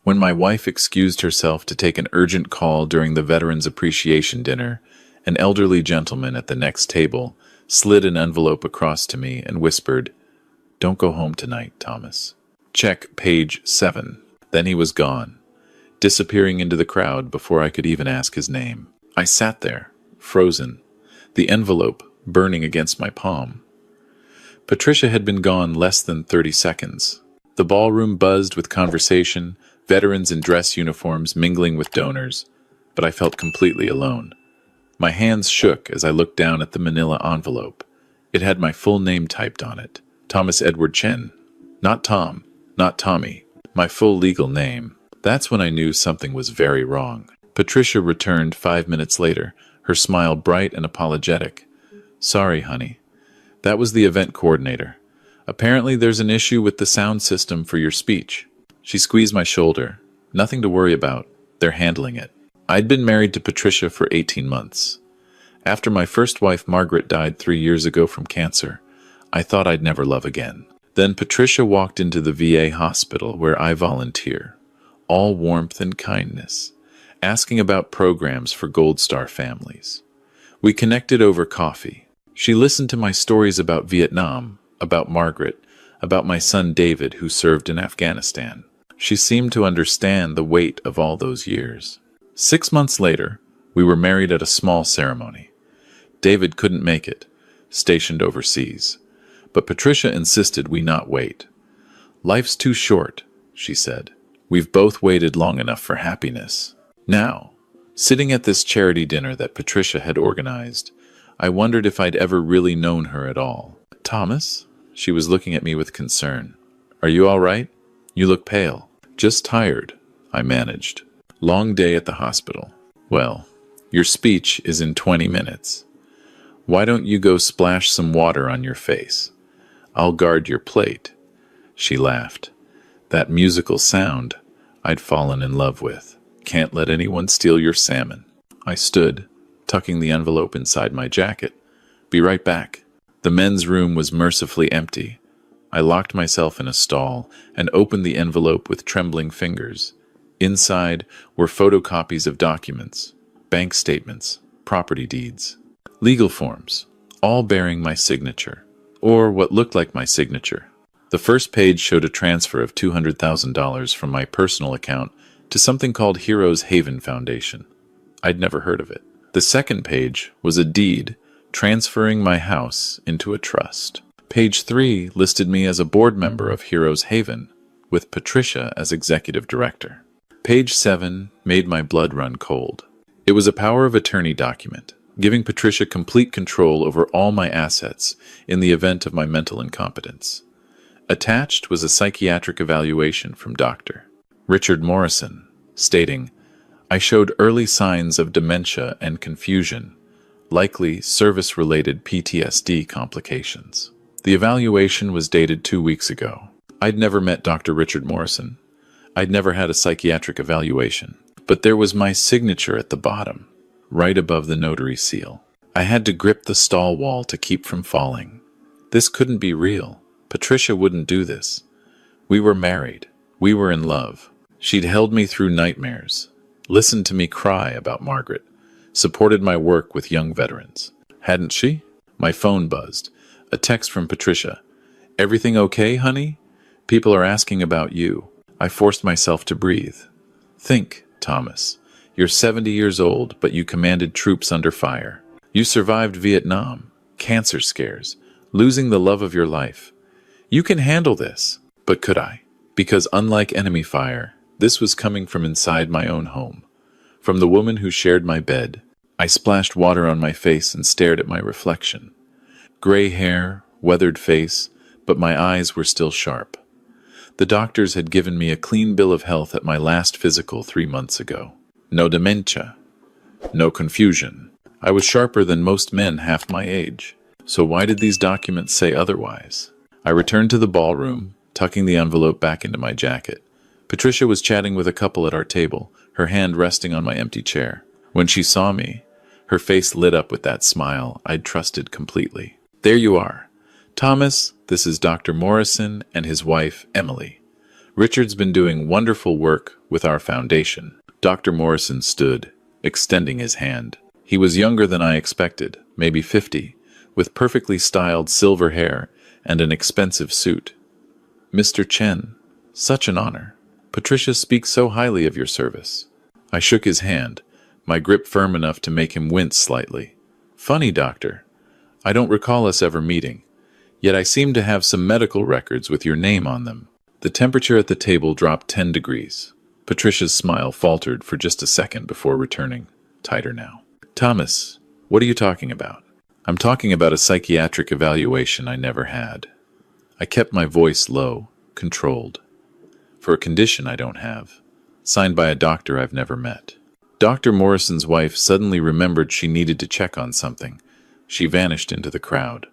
When my wife excused herself to take an urgent call during the Veterans Appreciation Dinner, an elderly gentleman at the next table slid an envelope across to me and whispered, "Don't go home tonight, Thomas. Check page 7. Then he was gone, disappearing into the crowd before I could even ask his name. I sat there, frozen, the envelope burning against my palm. Patricia had been gone less than 30 seconds. The ballroom buzzed with conversation, veterans in dress uniforms mingling with donors, but I felt completely alone. My hands shook as I looked down at the manila envelope. It had my full name typed on it, Thomas Edward Chen. Not Tom, not Tommy, my full legal name. That's when I knew something was very wrong. Patricia returned 5 minutes later, her smile bright and apologetic. "Sorry, honey. That was the event coordinator. Apparently there's an issue with the sound system for your speech." She squeezed my shoulder. "Nothing to worry about. They're handling it." I'd been married to Patricia for 18 months. After my first wife Margaret died 3 years ago from cancer, I thought I'd never love again. Then Patricia walked into the VA hospital where I volunteer, all warmth and kindness, asking about programs for Gold Star families. We connected over coffee. She listened to my stories about Vietnam, about Margaret, about my son David who served in Afghanistan. She seemed to understand the weight of all those years. 6 months later, we were married at a small ceremony. David couldn't make it, stationed overseas, but Patricia insisted we not wait. "Life's too short," she said. "We've both waited long enough for happiness." Now, sitting at this charity dinner that Patricia had organized, I wondered if I'd ever really known her at all. "Thomas?" She was looking at me with concern. "Are you all right? You look pale." "Just tired," I managed. "Long day at the hospital." "Well, your speech is in 20 minutes. Why don't you go splash some water on your face? I'll guard your plate." She laughed. That musical sound I'd fallen in love with. "Can't let anyone steal your salmon." I stood, tucking the envelope inside my jacket. "Be right back." The men's room was mercifully empty. I locked myself in a stall and opened the envelope with trembling fingers. Inside were photocopies of documents, bank statements, property deeds, legal forms, all bearing my signature, or what looked like my signature. The first page showed a transfer of $200,000 from my personal account to something called Heroes Haven Foundation. I'd never heard of it. The second page was a deed transferring my house into a trust. Page 3 listed me as a board member of Heroes Haven, with Patricia as executive director. Page 7 made my blood run cold. It was a power of attorney document, giving Patricia complete control over all my assets in the event of my mental incompetence. Attached was a psychiatric evaluation from Dr. Richard Morrison, stating, "I showed early signs of dementia and confusion, likely service-related PTSD complications." The evaluation was dated 2 weeks ago. I'd never met Dr. Richard Morrison. I'd never had a psychiatric evaluation. But there was my signature at the bottom, right above the notary seal. I had to grip the stall wall to keep from falling. This couldn't be real. Patricia wouldn't do this. We were married. We were in love. She'd held me through nightmares, listened to me cry about Margaret, supported my work with young veterans. Hadn't she? My phone buzzed. A text from Patricia. "Everything okay, honey? People are asking about you." I forced myself to breathe. "Think, Thomas. You're 70 years old, but you commanded troops under fire. You survived Vietnam, cancer scares, losing the love of your life. You can handle this." But could I? Because unlike enemy fire, this was coming from inside my own home, from the woman who shared my bed. I splashed water on my face and stared at my reflection. Gray hair, weathered face, but my eyes were still sharp. The doctors had given me a clean bill of health at my last physical 3 months ago. No dementia. No confusion. I was sharper than most men half my age. So why did these documents say otherwise? I returned to the ballroom, tucking the envelope back into my jacket. Patricia was chatting with a couple at our table, her hand resting on my empty chair. When she saw me, her face lit up with that smile I'd trusted completely. "There you are. Thomas, this is Dr. Morrison and his wife, Emily. Richard's been doing wonderful work with our foundation. Dr. Morrison stood, extending his hand. He was younger than I expected, maybe 50, with perfectly styled silver hair and an expensive suit. Mr. Chen, such an honor. Patricia speaks so highly of your service. I shook his hand, my grip firm enough to make him wince slightly. Funny, doctor. I don't recall us ever meeting, yet I seem to have some medical records with your name on them. The temperature at the table dropped 10 degrees. Patricia's smile faltered for just a second before returning, tighter now. Thomas, what are you talking about? I'm talking about a psychiatric evaluation I never had. I kept my voice low, controlled. For a condition I don't have, signed by a doctor I've never met. Dr. Morrison's wife suddenly remembered she needed to check on something. She vanished into the crowd.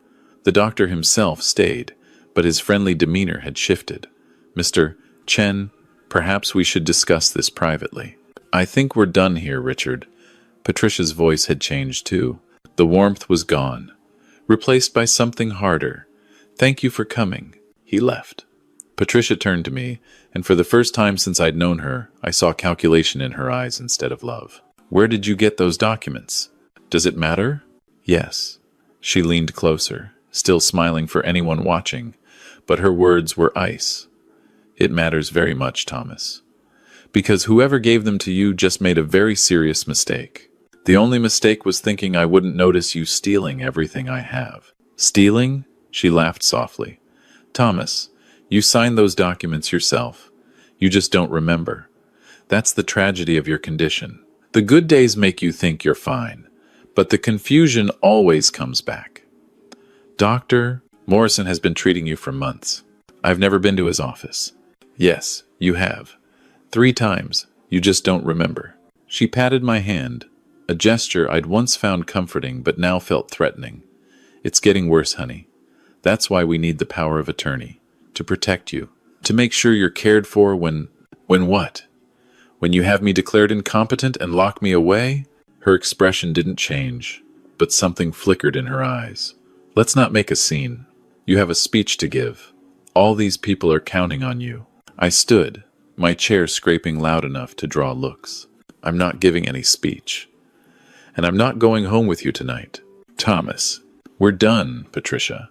The doctor himself stayed, but his friendly demeanor had shifted. Mr. Chen, perhaps we should discuss this privately. I think we're done here, Richard. Patricia's voice had changed too. The warmth was gone, replaced by something harder. Thank you for coming. He left. Patricia turned to me, and for the first time since I'd known her, I saw calculation in her eyes instead of love. Where did you get those documents? Does it matter? Yes. She leaned closer, still smiling for anyone watching, but her words were ice. It matters very much, Thomas. Because whoever gave them to you just made a very serious mistake. The only mistake was thinking I wouldn't notice you stealing everything I have. Stealing? She laughed softly. Thomas, you signed those documents yourself. You just don't remember. That's the tragedy of your condition. The good days make you think you're fine, but the confusion always comes back. Dr. Morrison has been treating you for months. I've never been to his office. Yes, you have. 3 times. You just don't remember. She patted my hand, a gesture I'd once found comforting but now felt threatening. It's getting worse, honey. That's why we need the power of attorney. To protect you. To make sure you're cared for when what? When you have me declared incompetent and lock me away? Her expression didn't change, but something flickered in her eyes. Let's not make a scene. You have a speech to give. All these people are counting on you. I stood, my chair scraping loud enough to draw looks. I'm not giving any speech. And I'm not going home with you tonight. Thomas, we're done, Patricia.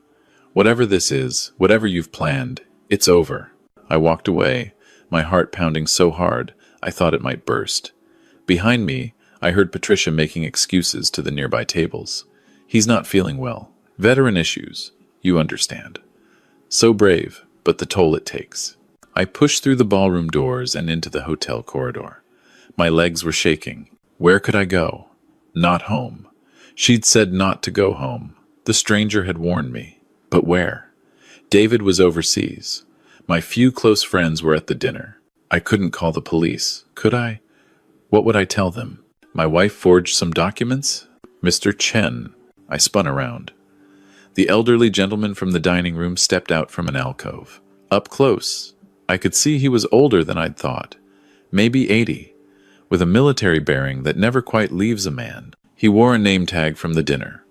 Whatever this is, whatever you've planned, it's over. I walked away, my heart pounding so hard I thought it might burst. Behind me, I heard Patricia making excuses to the nearby tables. He's not feeling well. Veteran issues, you understand. So brave, but the toll it takes. I pushed through the ballroom doors and into the hotel corridor. My legs were shaking. Where could I go? Not home. She'd said not to go home. The stranger had warned me. But where? David was overseas. My few close friends were at the dinner. I couldn't call the police, could I? What would I tell them? My wife forged some documents? Mr. Chen. I spun around. The elderly gentleman from the dining room stepped out from an alcove. Up close, I could see he was older than I'd thought. Maybe 80, with a military bearing that never quite leaves a man. He wore a name tag from the dinner.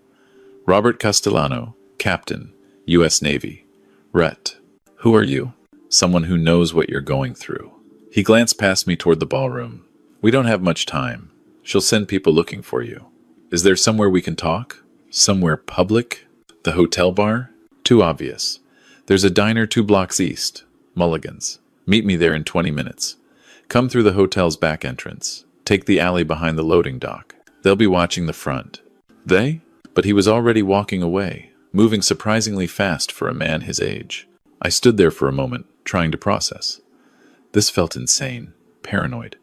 Robert Castellano, Captain, U.S. Navy. Rhett. Who are you? Someone who knows what you're going through. He glanced past me toward the ballroom. We don't have much time. She'll send people looking for you. Is there somewhere we can talk? Somewhere public? The hotel bar? Too obvious. There's a diner 2 blocks east. Mulligan's. Meet me there in 20 minutes. Come through the hotel's back entrance. Take the alley behind the loading dock. They'll be watching the front. They? But he was already walking away, moving surprisingly fast for a man his age. I stood there for a moment, trying to process. This felt insane, paranoid.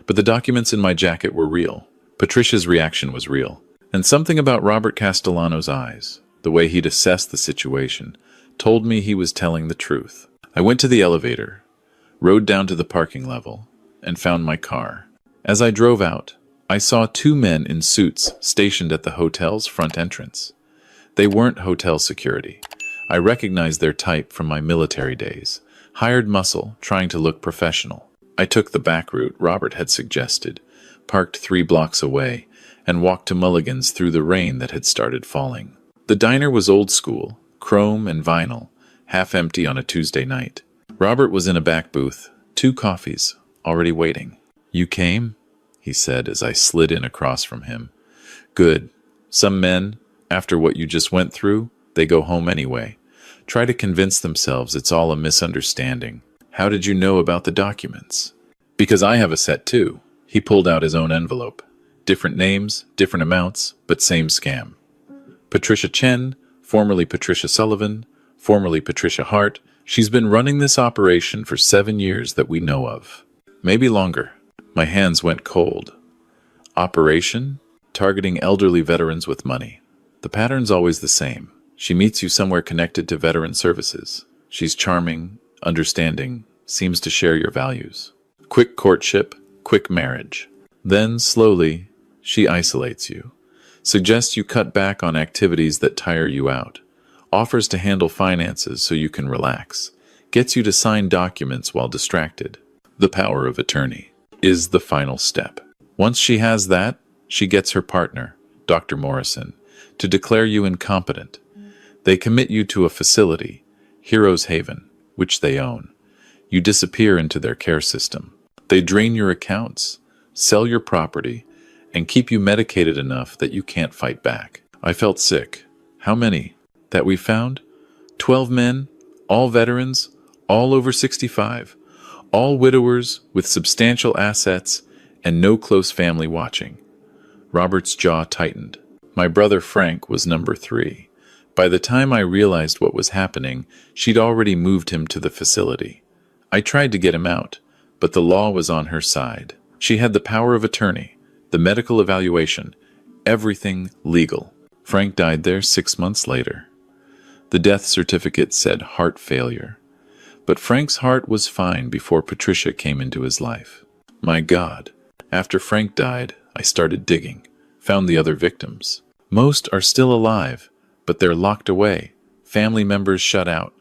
But the documents in my jacket were real. Patricia's reaction was real. And something about Robert Castellano's eyes, the way he'd assessed the situation, told me he was telling the truth. I went to the elevator, rode down to the parking level, and found my car. As I drove out, I saw 2 men in suits stationed at the hotel's front entrance. They weren't hotel security. I recognized their type from my military days. Hired muscle, trying to look professional. I took the back route Robert had suggested, parked 3 blocks away, and walked to Mulligan's through the rain that had started falling. The diner was old school, chrome and vinyl, half empty on a Tuesday night. Robert was in a back booth, 2 coffees, already waiting. "You came?" he said as I slid in across from him. "Good. Some men, after what you just went through, they go home anyway. Try to convince themselves it's all a misunderstanding. How did you know about the documents?" "Because I have a set too." He pulled out his own envelope. Different names, different amounts, but same scam. Patricia Chen, formerly Patricia Sullivan, formerly Patricia Hart. She's been running this operation for 7 years that we know of. Maybe longer. My hands went cold. Operation? Targeting elderly veterans with money. The pattern's always the same. She meets you somewhere connected to veteran services. She's charming, understanding, seems to share your values. Quick courtship, quick marriage. Then, slowly, she isolates you. Suggests you cut back on activities that tire you out. Offers to handle finances so you can relax. Gets you to sign documents while distracted. The power of attorney is the final step. Once she has that, she gets her partner, Dr. Morrison, to declare you incompetent. They commit you to a facility, Heroes Haven, which they own. You disappear into their care system. They drain your accounts, sell your property, and keep you medicated enough that you can't fight back. I felt sick. How many? That we found? 12 men, all veterans, all over 65, all widowers with substantial assets and no close family watching. Robert's jaw tightened. My brother Frank was number 3. By the time I realized what was happening, she'd already moved him to the facility. I tried to get him out, but the law was on her side. She had the power of attorney, the medical evaluation, everything legal. Frank died there 6 months later. The death certificate said heart failure. But Frank's heart was fine before Patricia came into his life. My God, after Frank died, I started digging, found the other victims. Most are still alive, but they're locked away, family members shut out,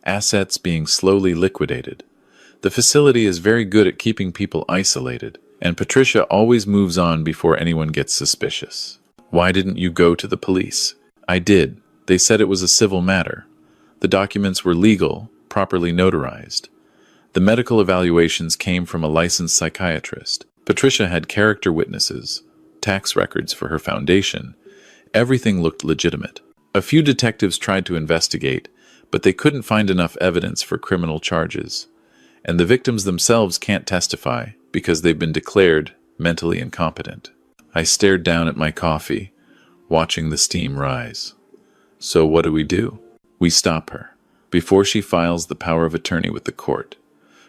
assets being slowly liquidated. The facility is very good at keeping people isolated, and Patricia always moves on before anyone gets suspicious. Why didn't you go to the police? I did. They said it was a civil matter. The documents were legal, properly notarized. The medical evaluations came from a licensed psychiatrist. Patricia had character witnesses, tax records for her foundation. Everything looked legitimate. A few detectives tried to investigate, but they couldn't find enough evidence for criminal charges. And the victims themselves can't testify because they've been declared mentally incompetent. I stared down at my coffee, watching the steam rise. So what do? We stop her. Before she files the power of attorney with the court.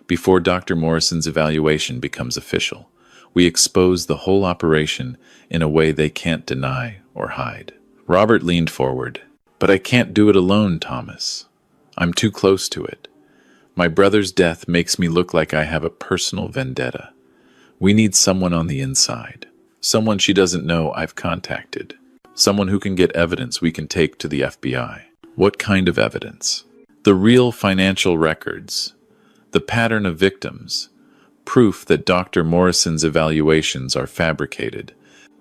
Before Dr. Morrison's evaluation becomes official. We expose the whole operation in a way they can't deny or hide. Robert leaned forward. But I can't do it alone, Thomas. I'm too close to it. My brother's death makes me look like I have a personal vendetta. We need someone on the inside. Someone she doesn't know I've contacted. Someone who can get evidence we can take to the FBI. What kind of evidence? The real financial records. The pattern of victims. Proof that Dr. Morrison's evaluations are fabricated.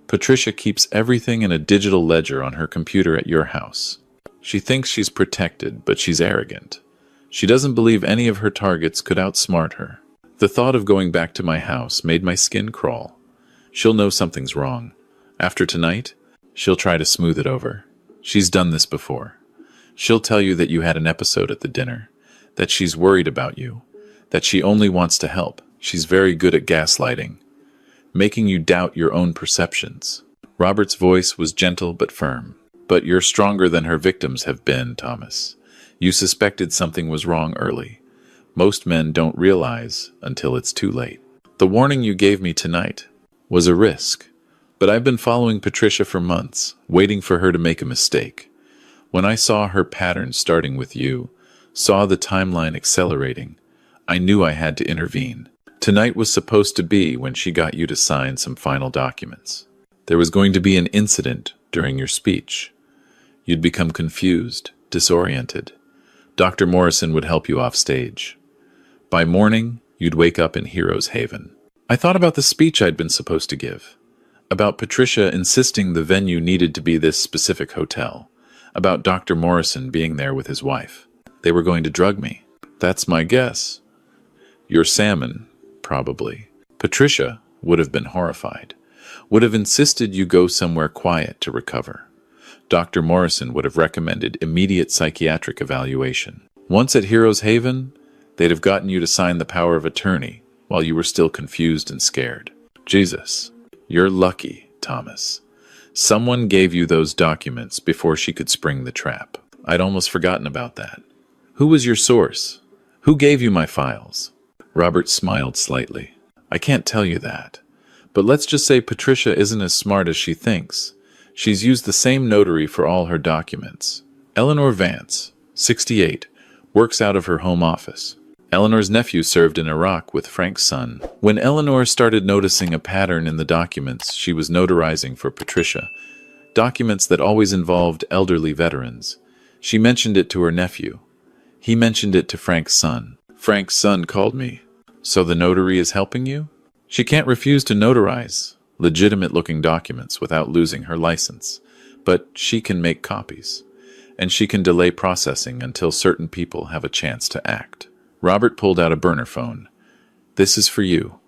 Patricia keeps everything in a digital ledger on her computer at your house. She thinks she's protected, but she's arrogant. She doesn't believe any of her targets could outsmart her. The thought of going back to my house made my skin crawl. She'll know something's wrong. After tonight, she'll try to smooth it over. She's done this before. She'll tell you that you had an episode at the dinner, that she's worried about you, that she only wants to help. She's very good at gaslighting, making you doubt your own perceptions. Robert's voice was gentle but firm. But you're stronger than her victims have been, Thomas. You suspected something was wrong early. Most men don't realize until it's too late. The warning you gave me tonight was a risk. But I've been following Patricia for months, waiting for her to make a mistake. When I saw her pattern starting with you, saw the timeline accelerating, I knew I had to intervene. Tonight was supposed to be when she got you to sign some final documents. There was going to be an incident during your speech. You'd become confused, disoriented. Dr. Morrison would help you off stage. By morning, you'd wake up in Heroes Haven. I thought about the speech I'd been supposed to give. About Patricia insisting the venue needed to be this specific hotel. About Dr. Morrison being there with his wife. They were going to drug me. That's my guess. Your salmon, probably. Patricia would have been horrified, would have insisted you go somewhere quiet to recover. Dr. Morrison would have recommended immediate psychiatric evaluation. Once at Heroes Haven, they'd have gotten you to sign the power of attorney while you were still confused and scared. Jesus, you're lucky, Thomas. Someone gave you those documents before she could spring the trap. I'd almost forgotten about that. Who was your source? Who gave you my files? Robert smiled slightly. I can't tell you that. But let's just say Patricia isn't as smart as she thinks. She's used the same notary for all her documents. Eleanor Vance, 68, works out of her home office. Eleanor's nephew served in Iraq with Frank's son. When Eleanor started noticing a pattern in the documents she was notarizing for Patricia, documents that always involved elderly veterans, she mentioned it to her nephew. He mentioned it to Frank's son. Frank's son called me. So the notary is helping you? She can't refuse to notarize legitimate-looking documents without losing her license, but she can make copies, and she can delay processing until certain people have a chance to act. Robert pulled out a burner phone. This is for you.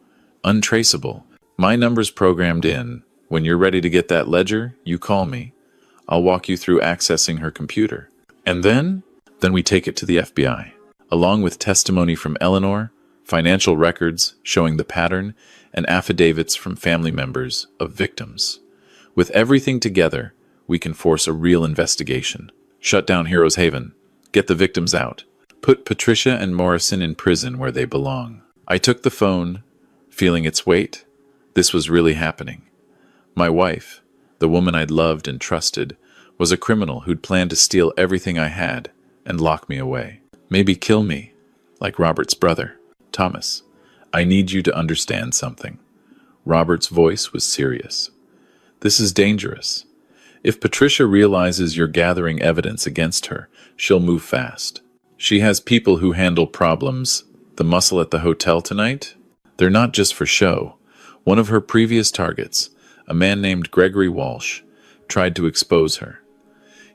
Untraceable. My number's programmed in. When you're ready to get that ledger, you call me. I'll walk you through accessing her computer. And then we take it to the FBI, along with testimony from Eleanor, financial records showing the pattern, and affidavits from family members of victims. With everything together, we can force a real investigation. Shut down Heroes Haven. Get the victims out. Put Patricia and Morrison in prison where they belong. I took the phone, feeling its weight. This was really happening. My wife, the woman I'd loved and trusted, was a criminal who'd planned to steal everything I had and lock me away. Maybe kill me, like Robert's brother. Thomas, I need you to understand something. Robert's voice was serious. This is dangerous. If Patricia realizes you're gathering evidence against her, she'll move fast. She has people who handle problems. The muscle at the hotel tonight? They're not just for show. One of her previous targets, a man named Gregory Walsh, tried to expose her.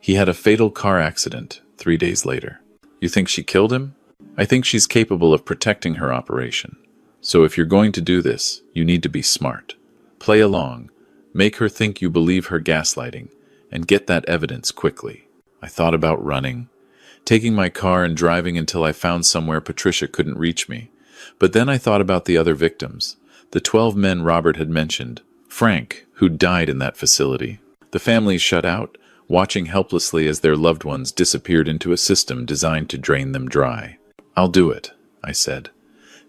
He had a fatal car accident 3 days later. You think she killed him? I think she's capable of protecting her operation. So if you're going to do this, you need to be smart. Play along. Make her think you believe her gaslighting, and get that evidence quickly. I thought about running, taking my car and driving until I found somewhere Patricia couldn't reach me. But then I thought about the other victims, the 12 men Robert had mentioned, Frank, who died in that facility. The families shut out, watching helplessly as their loved ones disappeared into a system designed to drain them dry. I'll do it, I said.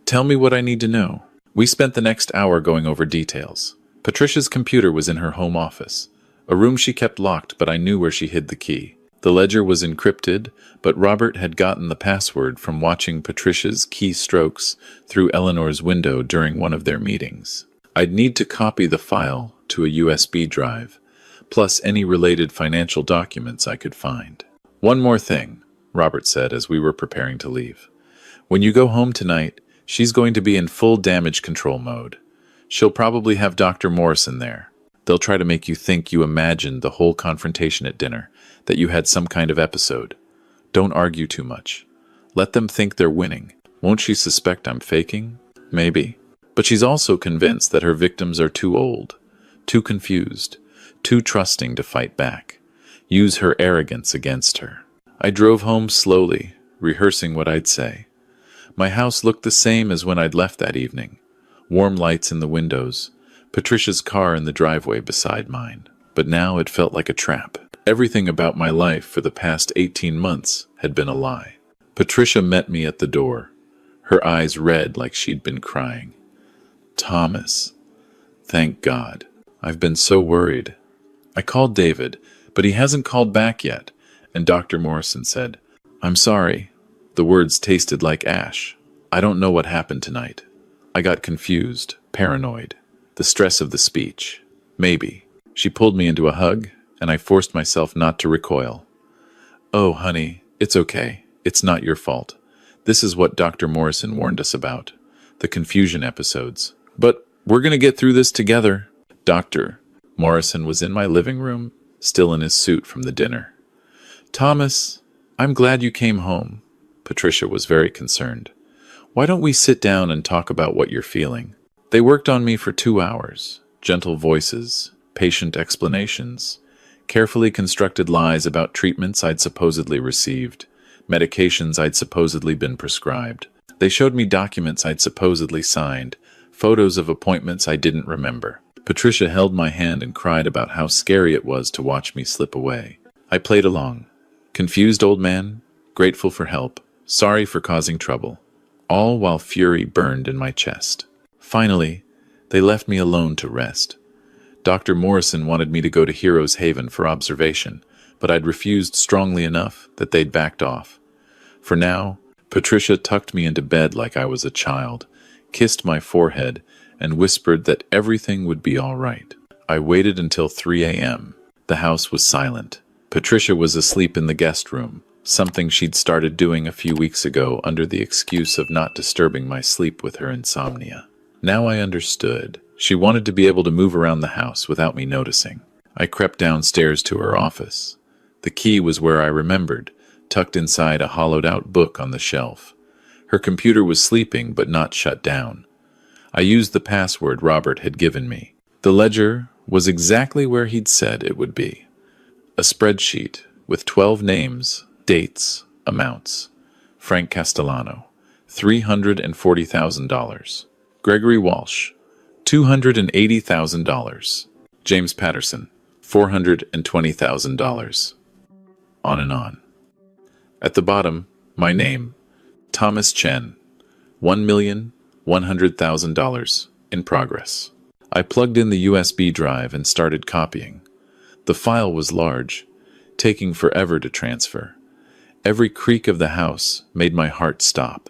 Tell me what I need to know. We spent the next hour going over details. Patricia's computer was in her home office, a room she kept locked, but I knew where she hid the key. The ledger was encrypted, but Robert had gotten the password from watching Patricia's keystrokes through Eleanor's window during one of their meetings. I'd need to copy the file to a USB drive, plus any related financial documents I could find. One more thing, Robert said as we were preparing to leave. When you go home tonight, she's going to be in full damage control mode. She'll probably have Dr. Morrison there. They'll try to make you think you imagined the whole confrontation at dinner, that you had some kind of episode. Don't argue too much. Let them think they're winning. Won't she suspect I'm faking? Maybe. But she's also convinced that her victims are too old, too confused, too trusting to fight back. Use her arrogance against her. I drove home slowly, rehearsing what I'd say. My house looked the same as when I'd left that evening. Warm lights in the windows, Patricia's car in the driveway beside mine. But now it felt like a trap. Everything about my life for the past 18 months had been a lie. Patricia met me at the door, her eyes red like she'd been crying. Thomas. Thank God. I've been so worried. I called David, but he hasn't called back yet, and Dr. Morrison said, I'm sorry. The words tasted like ash. I don't know what happened tonight. I got confused, paranoid. The stress of the speech. Maybe. She pulled me into a hug, and I forced myself not to recoil. Oh, honey, it's okay. It's not your fault. This is what Dr. Morrison warned us about. The confusion episodes. But we're going to get through this together. Dr. Morrison was in my living room, still in his suit from the dinner. Thomas, I'm glad you came home. Patricia was very concerned. Why don't we sit down and talk about what you're feeling? They worked on me for 2 hours. Gentle voices, patient explanations, carefully constructed lies about treatments I'd supposedly received, medications I'd supposedly been prescribed. They showed me documents I'd supposedly signed, photos of appointments I didn't remember. Patricia held my hand and cried about how scary it was to watch me slip away. I played along. Confused old man, grateful for help, sorry for causing trouble, all while fury burned in my chest. Finally, they left me alone to rest. Dr. Morrison wanted me to go to Heroes Haven for observation, but I'd refused strongly enough that they'd backed off. For now, Patricia tucked me into bed like I was a child, kissed my forehead, and whispered that everything would be all right. I waited until 3 a.m. The house was silent. Patricia was asleep in the guest room, something she'd started doing a few weeks ago under the excuse of not disturbing my sleep with her insomnia. Now I understood. She wanted to be able to move around the house without me noticing. I crept downstairs to her office. The key was where I remembered, tucked inside a hollowed-out book on the shelf. Her computer was sleeping but not shut down. I used the password Robert had given me. The ledger was exactly where he'd said it would be. A spreadsheet with 12 names, dates, amounts. Frank Castellano, $340,000. Gregory Walsh, $280,000. James Patterson, $420,000. On and on. At the bottom, my name, Thomas Chen, $1,100,000 in progress. I plugged in the USB drive and started copying. The file was large, taking forever to transfer. Every creak of the house made my heart stop.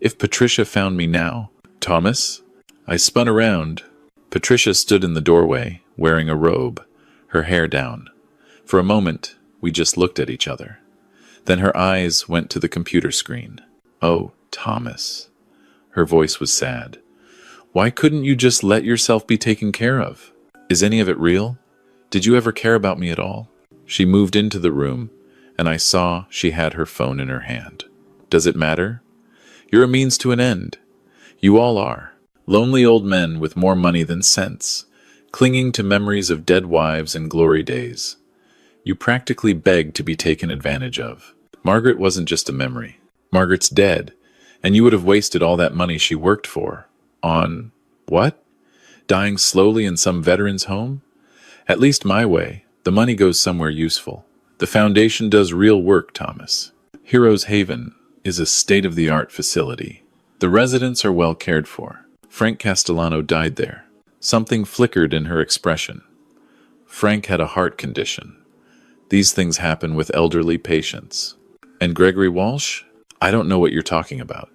If Patricia found me now, Thomas? I spun around. Patricia stood in the doorway, wearing a robe, her hair down. For a moment, we just looked at each other. Then her eyes went to the computer screen. Oh, Thomas. Her voice was sad. Why couldn't you just let yourself be taken care of? Is any of it real? Did you ever care about me at all? She moved into the room, and I saw she had her phone in her hand. Does it matter? You're a means to an end. You all are. Lonely old men with more money than sense, clinging to memories of dead wives and glory days. You practically beg to be taken advantage of. Margaret wasn't just a memory. Margaret's dead, and you would have wasted all that money she worked for. On what? Dying slowly in some veteran's home? At least my way, the money goes somewhere useful. The foundation does real work, Thomas. Heroes Haven is a state-of-the-art facility. The residents are well cared for. Frank Castellano died there. Something flickered in her expression. Frank had a heart condition. These things happen with elderly patients. And Gregory Walsh? I don't know what you're talking about.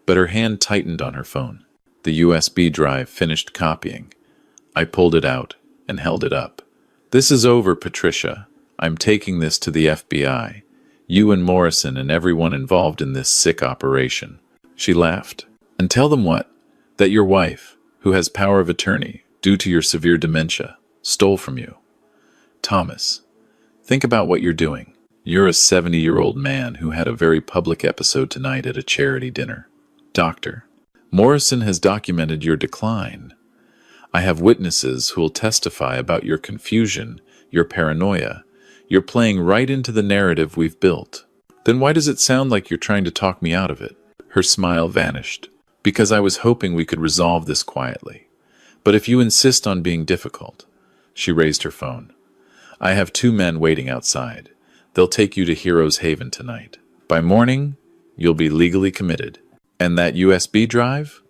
But her hand tightened on her phone. The USB drive finished copying. I pulled it out and held it up. This is over, Patricia. I'm taking this to the FBI. You and Morrison and everyone involved in this sick operation. She laughed. And tell them what? That your wife, who has power of attorney due to your severe dementia, stole from you. Thomas, think about what you're doing. You're a 70-year-old man who had a very public episode tonight at a charity dinner. Doctor, Morrison has documented your decline. I have witnesses who will testify about your confusion, your paranoia. You're playing right into the narrative we've built. Then why does it sound like you're trying to talk me out of it? Her smile vanished. Because I was hoping we could resolve this quietly. But if you insist on being difficult. She raised her phone. I have 2 men waiting outside. They'll take you to Heroes Haven tonight. By morning, you'll be legally committed. And that USB drive?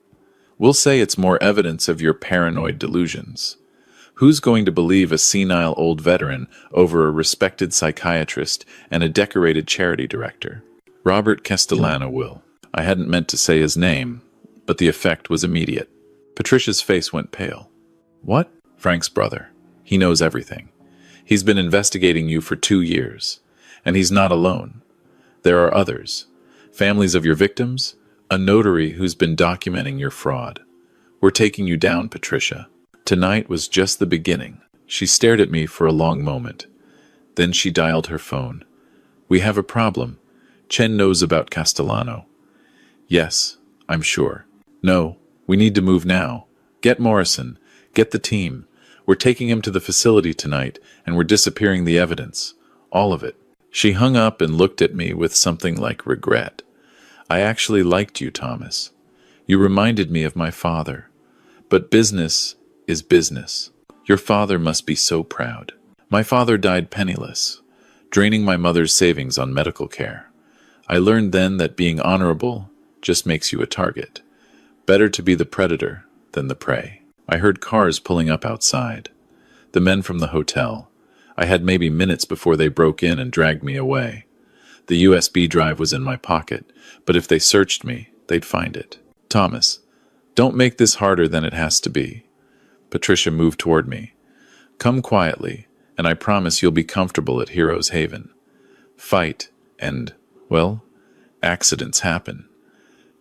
We'll say it's more evidence of your paranoid delusions. Who's going to believe a senile old veteran over a respected psychiatrist and a decorated charity director? Robert Castellano will. I hadn't meant to say his name, but the effect was immediate. Patricia's face went pale. What? Frank's brother. He knows everything. He's been investigating you for 2 years, and he's not alone. There are others. Families of your victims, a notary who's been documenting your fraud. We're taking you down, Patricia. Tonight was just the beginning. She stared at me for a long moment. Then she dialed her phone. We have a problem. Chen knows about Castellano. Yes, I'm sure. No, we need to move now. Get Morrison. Get the team. We're taking him to the facility tonight, and we're disappearing the evidence. All of it. She hung up and looked at me with something like regret. I actually liked you, Thomas. You reminded me of my father. But business is business. Your father must be so proud. My father died penniless, draining my mother's savings on medical care. I learned then that being honorable just makes you a target. Better to be the predator than the prey. I heard cars pulling up outside. The men from the hotel. I had maybe minutes before they broke in and dragged me away. The USB drive was in my pocket, but if they searched me, they'd find it. Thomas, don't make this harder than it has to be. Patricia moved toward me. Come quietly, and I promise you'll be comfortable at Heroes Haven. Fight, and, well, accidents happen.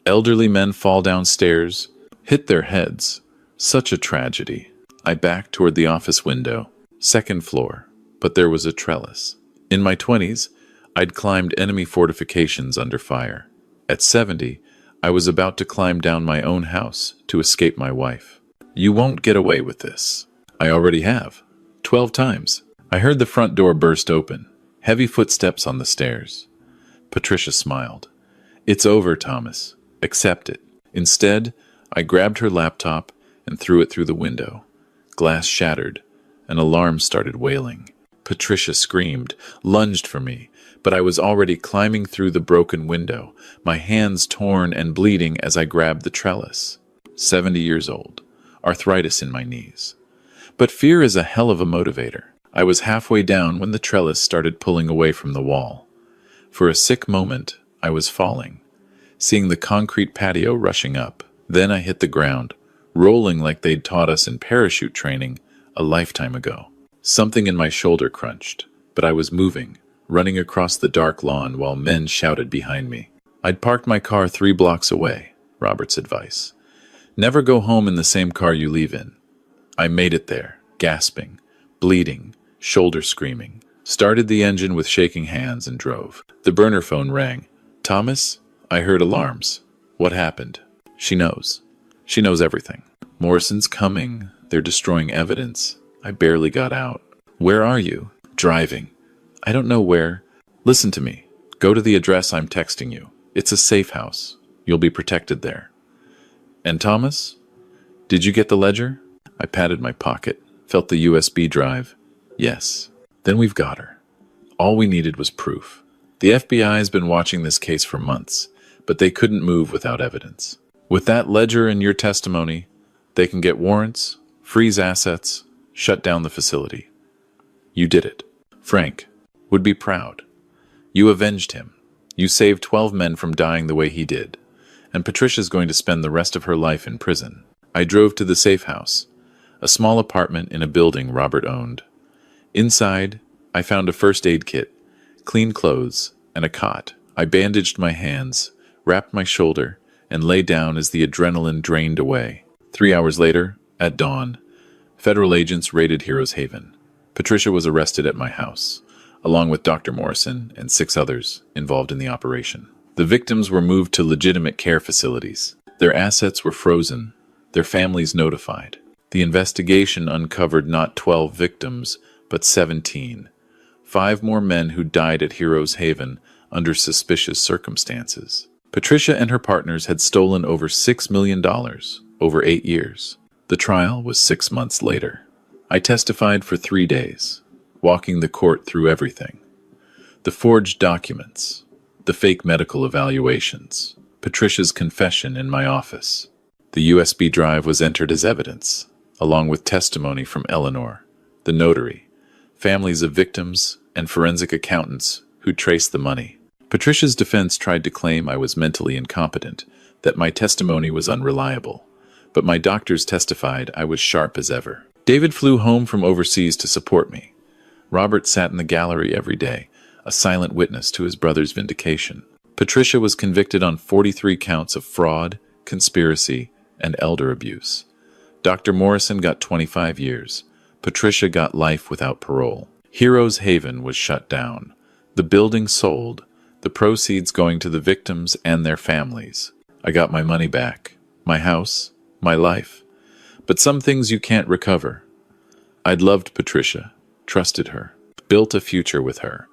Elderly men fall downstairs, hit their heads. Such a tragedy. I backed toward the office window. Second floor, but there was a trellis. In my 20s, I'd climbed enemy fortifications under fire. At 70, I was about to climb down my own house to escape my wife. You won't get away with this. I already have. 12 times. I heard the front door burst open. Heavy footsteps on the stairs. Patricia smiled. It's over, Thomas. Accept it. Instead, I grabbed her laptop and threw it through the window. Glass shattered. An alarm started wailing. Patricia screamed, lunged for me, but I was already climbing through the broken window, my hands torn and bleeding as I grabbed the trellis. 70 years old. Arthritis in my knees. But fear is a hell of a motivator. I was halfway down when the trellis started pulling away from the wall. For a sick moment, I was falling, seeing the concrete patio rushing up. Then I hit the ground, rolling like they'd taught us in parachute training a lifetime ago. Something in my shoulder crunched, but I was moving, running across the dark lawn while men shouted behind me. I'd parked my car 3 blocks away, Robert's advice. Never go home in the same car you leave in. I made it there, gasping, bleeding, shoulder screaming. Started the engine with shaking hands and drove. The burner phone rang. Thomas? I heard alarms. What happened? She knows. She knows everything. Morrison's coming. They're destroying evidence. I barely got out. Where are you? Driving. I don't know where. Listen to me. Go to the address I'm texting you. It's a safe house. You'll be protected there. And Thomas? Did you get the ledger? I patted my pocket, felt the USB drive. Yes. Then we've got her. All we needed was proof. The FBI has been watching this case for months, but they couldn't move without evidence. With that ledger and your testimony, they can get warrants, freeze assets, shut down the facility. You did it. Frank would be proud. You avenged him. You saved 12 men from dying the way he did. And Patricia's going to spend the rest of her life in prison. I drove to the safe house, a small apartment in a building Robert owned. Inside, I found a first aid kit, clean clothes, and a cot. I bandaged my hands, wrapped my shoulder, and lay down as the adrenaline drained away. 3 hours later, at dawn, federal agents raided Heroes Haven. Patricia was arrested at my house, along with Dr. Morrison and 6 others involved in the operation. The victims were moved to legitimate care facilities. Their assets were frozen, their families notified. The investigation uncovered not 12 victims, but 17. 5 more men who died at Heroes Haven under suspicious circumstances. Patricia and her partners had stolen over $6 million over 8 years. The trial was 6 months later. I testified for 3 days, walking the court through everything. The forged documents, the fake medical evaluations, Patricia's confession in my office. The USB drive was entered as evidence, along with testimony from Eleanor, the notary, families of victims, and forensic accountants who traced the money. Patricia's defense tried to claim I was mentally incompetent, that my testimony was unreliable, but my doctors testified I was sharp as ever. David flew home from overseas to support me. Robert sat in the gallery every day, a silent witness to his brother's vindication. Patricia was convicted on 43 counts of fraud, conspiracy, and elder abuse. Dr. Morrison got 25 years. Patricia got life without parole. Heroes Haven was shut down. The building sold, the proceeds going to the victims and their families. I got my money back, my house, my life. But some things you can't recover. I'd loved Patricia, trusted her, built a future with her.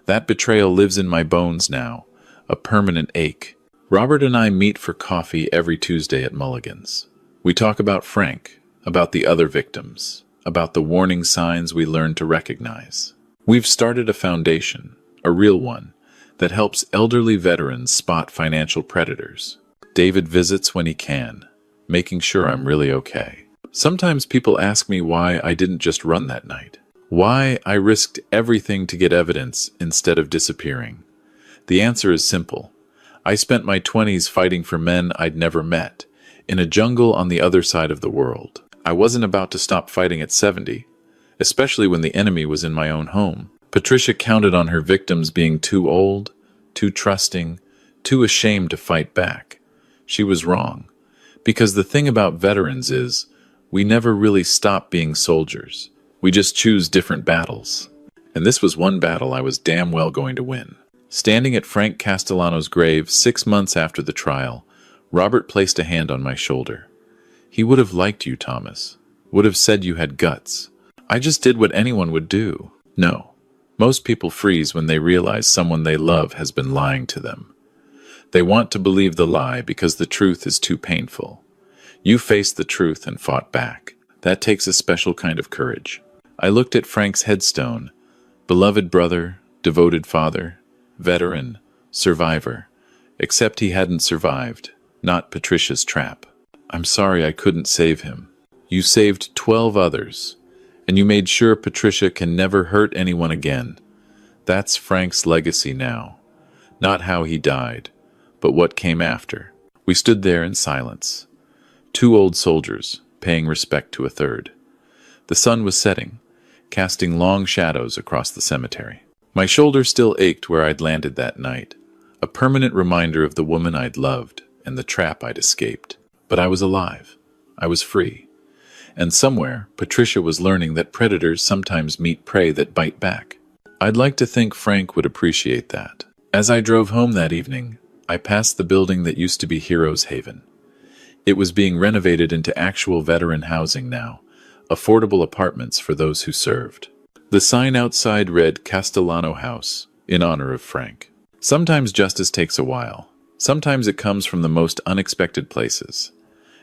That betrayal lives in my bones now, a permanent ache. Robert and I meet for coffee every Tuesday at Mulligan's. We talk about Frank, about the other victims, about the warning signs we learned to recognize. We've started a foundation, a real one, that helps elderly veterans spot financial predators. David visits when he can, making sure I'm really okay. Sometimes people ask me why I didn't just run that night. Why I risked everything to get evidence instead of disappearing. The answer is simple. I spent my 20s fighting for men I'd never met, in a jungle on the other side of the world. I wasn't about to stop fighting at 70, especially when the enemy was in my own home. Patricia counted on her victims being too old, too trusting, too ashamed to fight back. She was wrong, because the thing about veterans is, we never really stop being soldiers. We just choose different battles. And this was one battle I was damn well going to win. Standing at Frank Castellano's grave 6 months after the trial, Robert placed a hand on my shoulder. He would have liked you, Thomas. Would have said you had guts. I just did what anyone would do. No. Most people freeze when they realize someone they love has been lying to them. They want to believe the lie because the truth is too painful. You faced the truth and fought back. That takes a special kind of courage. I looked at Frank's headstone. Beloved brother, devoted father, veteran, survivor. Except he hadn't survived. Not Patricia's trap. I'm sorry I couldn't save him. You saved 12 others. And you made sure Patricia can never hurt anyone again. That's Frank's legacy now. Not how he died, but what came after. We stood there in silence. 2 old soldiers, paying respect to a third. The sun was setting, casting long shadows across the cemetery. My shoulder still ached where I'd landed that night, a permanent reminder of the woman I'd loved and the trap I'd escaped. But I was alive. I was free. And somewhere, Patricia was learning that predators sometimes meet prey that bite back. I'd like to think Frank would appreciate that. As I drove home that evening, I passed the building that used to be Heroes Haven. It was being renovated into actual veteran housing now, affordable apartments for those who served. The sign outside read Castellano House, in honor of Frank. Sometimes justice takes a while. Sometimes it comes from the most unexpected places.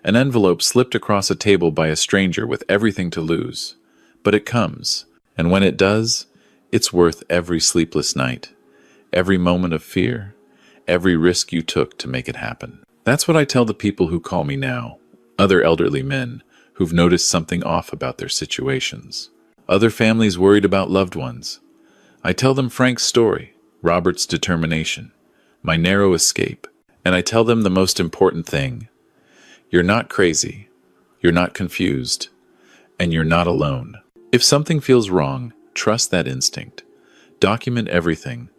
An envelope slipped across a table by a stranger with everything to lose. But it comes, and when it does, it's worth every sleepless night, every moment of fear, every risk you took to make it happen. That's what I tell the people who call me now, other elderly men who've noticed something off about their situations, other families worried about loved ones. I tell them Frank's story, Robert's determination, my narrow escape, and I tell them the most important thing. You're not crazy, you're not confused, and you're not alone. If something feels wrong, trust that instinct. Document everything.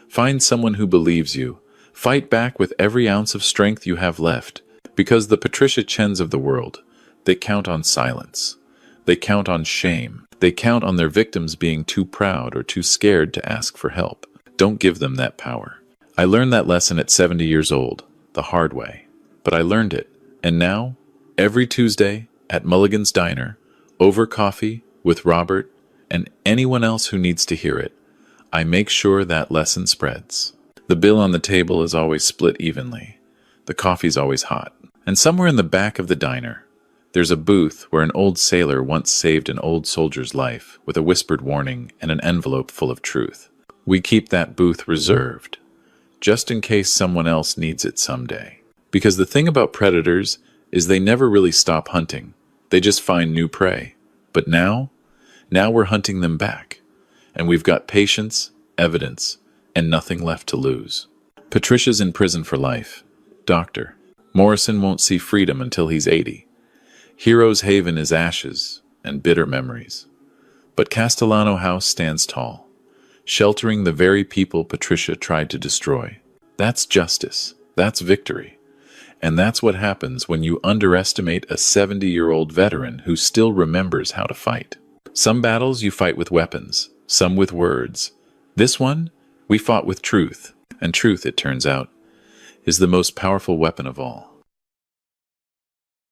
Find someone who believes you. Fight back with every ounce of strength you have left, because the Patricia Chens of the world, they count on silence. They count on shame. They count on their victims being too proud or too scared to ask for help. Don't give them that power. I learned that lesson at 70 years old, the hard way. But I learned it. And now, every Tuesday at Mulligan's Diner, over coffee with Robert and anyone else who needs to hear it, I make sure that lesson spreads. The bill on the table is always split evenly. The coffee's always hot. And somewhere in the back of the diner, there's a booth where an old sailor once saved an old soldier's life with a whispered warning and an envelope full of truth. We keep that booth reserved, just in case someone else needs it someday. Because the thing about predators is they never really stop hunting. They just find new prey. But now we're hunting them back. And we've got patience, evidence, and nothing left to lose. Patricia's in prison for life. Doctor. Morrison won't see freedom until he's 80. Heroes Haven is ashes and bitter memories. But Castellano House stands tall, sheltering the very people Patricia tried to destroy. That's justice. That's victory. And that's what happens when you underestimate a 70-year-old veteran who still remembers how to fight. Some battles you fight with weapons, some with words. This one, we fought with truth. And truth, it turns out, is the most powerful weapon of all.